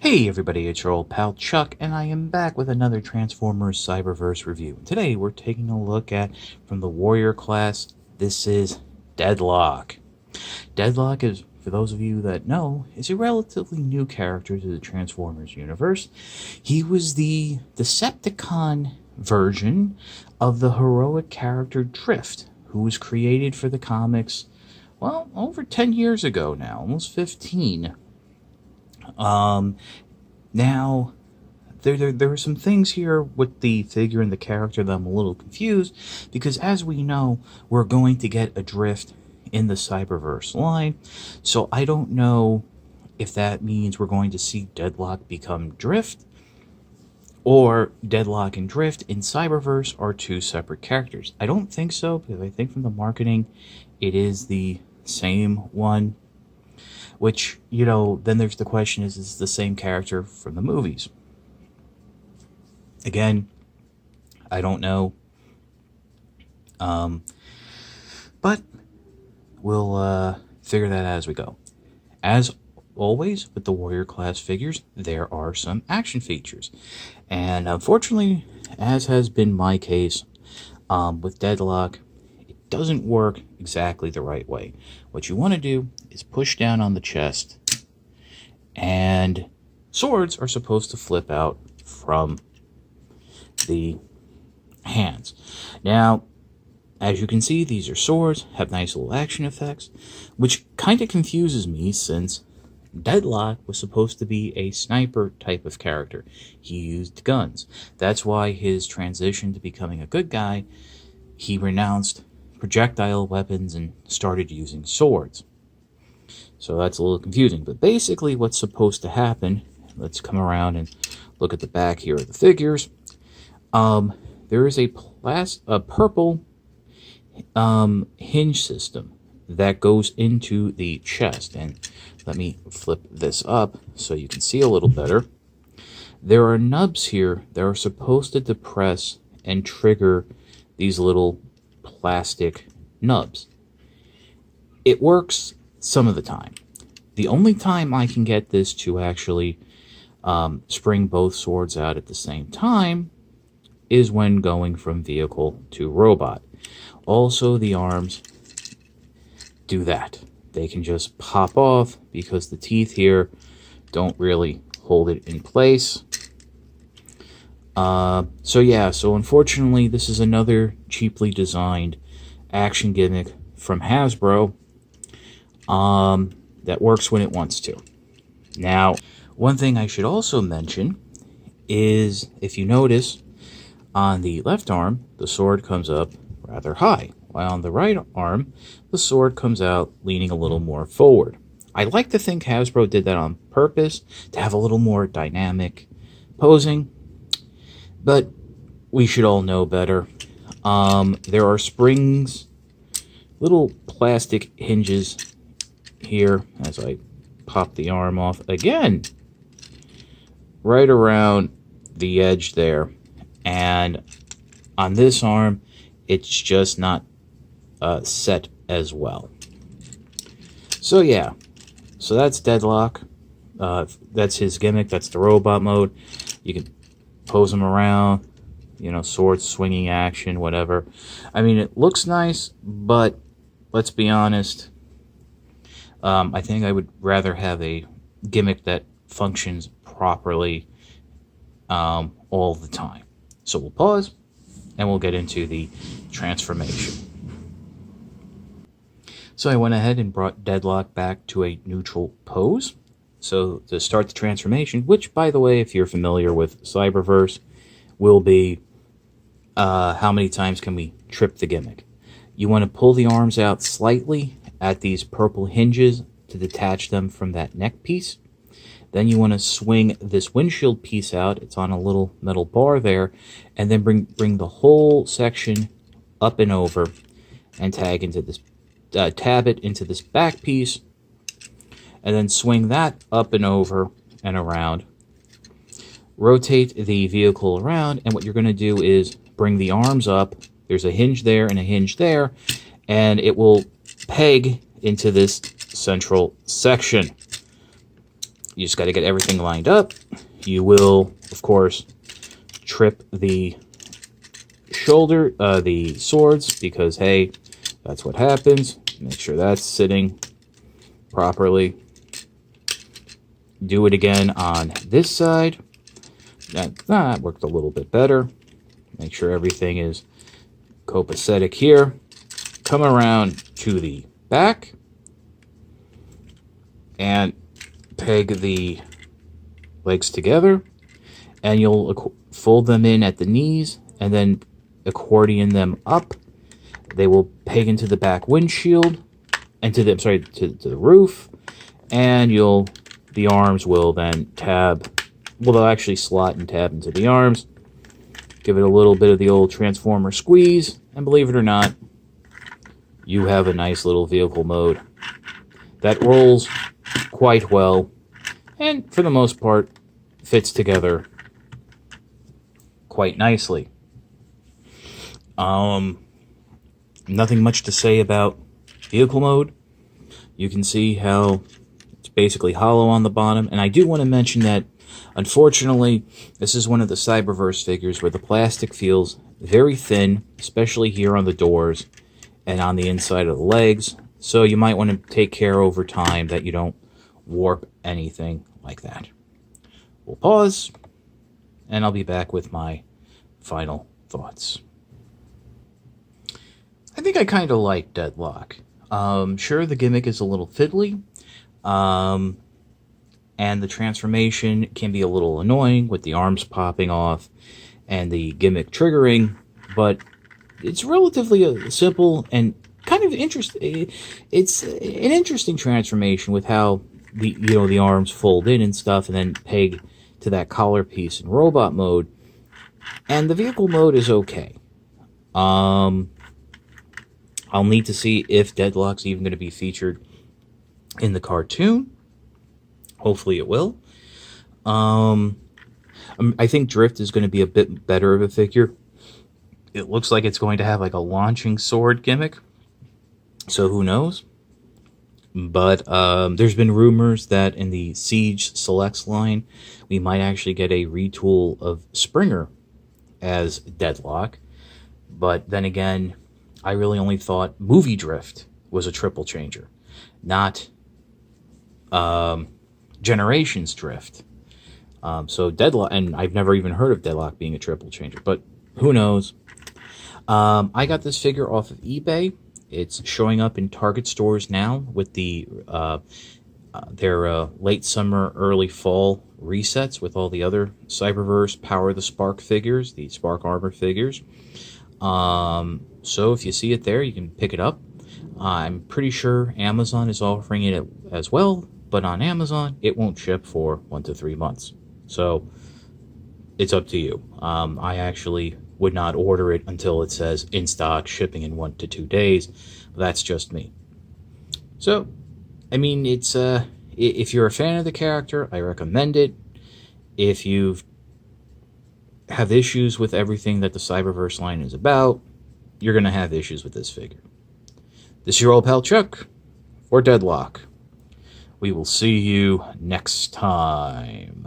Hey everybody, it's your old pal Chuck, and I am back with another Transformers Cyberverse review. Today we're taking a look at, from the Warrior class, this is Deadlock. Deadlock is, for those of you that know, is a relatively new character to the Transformers universe. He was the Decepticon version of the heroic character Drift, who was created for the comics, well, over 10 years ago now, almost 15. Now, there are some things here with the figure and the character that I'm a little confused, because as we know, we're going to get a Drift in the Cyberverse line, so I don't know if that means we're going to see Deadlock become Drift, or Deadlock and Drift in Cyberverse are two separate characters. I don't think so, because I think from the marketing, it is the same one. Which, you know, then there's the question, is this the same character from the movies? Again, I don't know. But we'll figure that out as we go. As always, with the Warrior class figures, there are some action features. And unfortunately, as has been my case with Deadlock, it doesn't work exactly the right way. What you want to do is push down on the chest, and swords are supposed to flip out from the hands. Now, as you can see, these are swords, have nice little action effects, which kind of confuses me since Deadlock was supposed to be a sniper type of character. He used guns. That's why his transition to becoming a good guy, he renounced projectile weapons and started using swords. So that's a little confusing. But basically what's supposed to happen, let's come around and look at the back here of the figures. There is a purple hinge system that goes into the chest. And let me flip this up so you can see a little better. There are nubs here that are supposed to depress and trigger these little plastic nubs. It works some of the time. The only time I can get this to actually spring both swords out at the same time is when going from vehicle to robot. Also, the arms do that. They can just pop off because the teeth here don't really hold it in place. So unfortunately, this is another cheaply designed action gimmick from Hasbro that works when it wants to. Now, one thing I should also mention is, if you notice, on the left arm, the sword comes up rather high, while on the right arm, the sword comes out leaning a little more forward. I like to think Hasbro did that on purpose, to have a little more dynamic posing, but we should all know better. There are springs, little plastic hinges here, as I pop the arm off again, right around the edge there. And on this arm, it's just not set as well. So yeah, so that's Deadlock. That's his gimmick. That's the robot mode. You can pose him around, you know, sword swinging action, whatever. I mean, it looks nice, but let's be honest, I think I would rather have a gimmick that functions properly all the time. So we'll pause, and we'll get into the transformation. So I went ahead and brought Deadlock back to a neutral pose. So to start the transformation, which, by the way, if you're familiar with Cyberverse, will be how many times can we trip the gimmick. You want to pull the arms out slightly at these purple hinges to detach them from that neck piece. Then you want to swing this windshield piece out. It's on a little metal bar there. And then bring the whole section up and over and tab it into this back piece. And then swing that up and over and around. Rotate the vehicle around. And what you're going to do is bring the arms up. There's a hinge there and a hinge there. And it will peg into this central section. You just got to get everything lined up. You will, of course, trip the the swords, because, hey, that's what happens. Make sure that's sitting properly. Do it again on this side. That worked a little bit better. Make sure everything is copacetic here. Come around to the back and peg the legs together, and you'll fold them in at the knees and then accordion them up. They will peg into the back windshield and to the roof, and the arms will then they'll actually slot and tab into the arms. Give it a little bit of the old Transformer squeeze, and believe it or not, you have a nice little vehicle mode that rolls quite well, and for the most part fits together quite nicely. Nothing much to say about vehicle mode. You can see how it's basically hollow on the bottom, and I do want to mention that unfortunately this is one of the Cyberverse figures where the plastic feels very thin, especially here on the doors and on the inside of the legs, so you might want to take care over time that you don't warp anything like that. We'll pause, and I'll be back with my final thoughts. I think I kind of like Deadlock. Sure, the gimmick is a little fiddly, and the transformation can be a little annoying with the arms popping off and the gimmick triggering, but it's relatively simple and kind of interesting. It's an interesting transformation with how the arms fold in and stuff, and then peg to that collar piece in robot mode. And the vehicle mode is okay. I'll need to see if Deadlock's even going to be featured in the cartoon. Hopefully it will. I think Drift is going to be a bit better of a figure. It looks like it's going to have like a launching sword gimmick, so who knows? But there's been rumors that in the Siege Selects line, we might actually get a retool of Springer as Deadlock. But then again, I really only thought Movie Drift was a triple changer, not Generations Drift. So Deadlock, and I've never even heard of Deadlock being a triple changer, but who knows? I got this figure off of eBay. It's showing up in Target stores now with their late summer, early fall resets with all the other Cyberverse Power the Spark figures, the Spark Armor figures. So if you see it there, you can pick it up. I'm pretty sure Amazon is offering it as well, but on Amazon, it won't ship for 1 to 3 months. So it's up to you. I actually would not order it until it says in stock, shipping in 1 to 2 days. That's just me. So, I mean, it's if you're a fan of the character, I recommend it. If you have issues with everything that the Cyberverse line is about, you're going to have issues with this figure. This is your old pal Chuck for Deadlock. We will see you next time.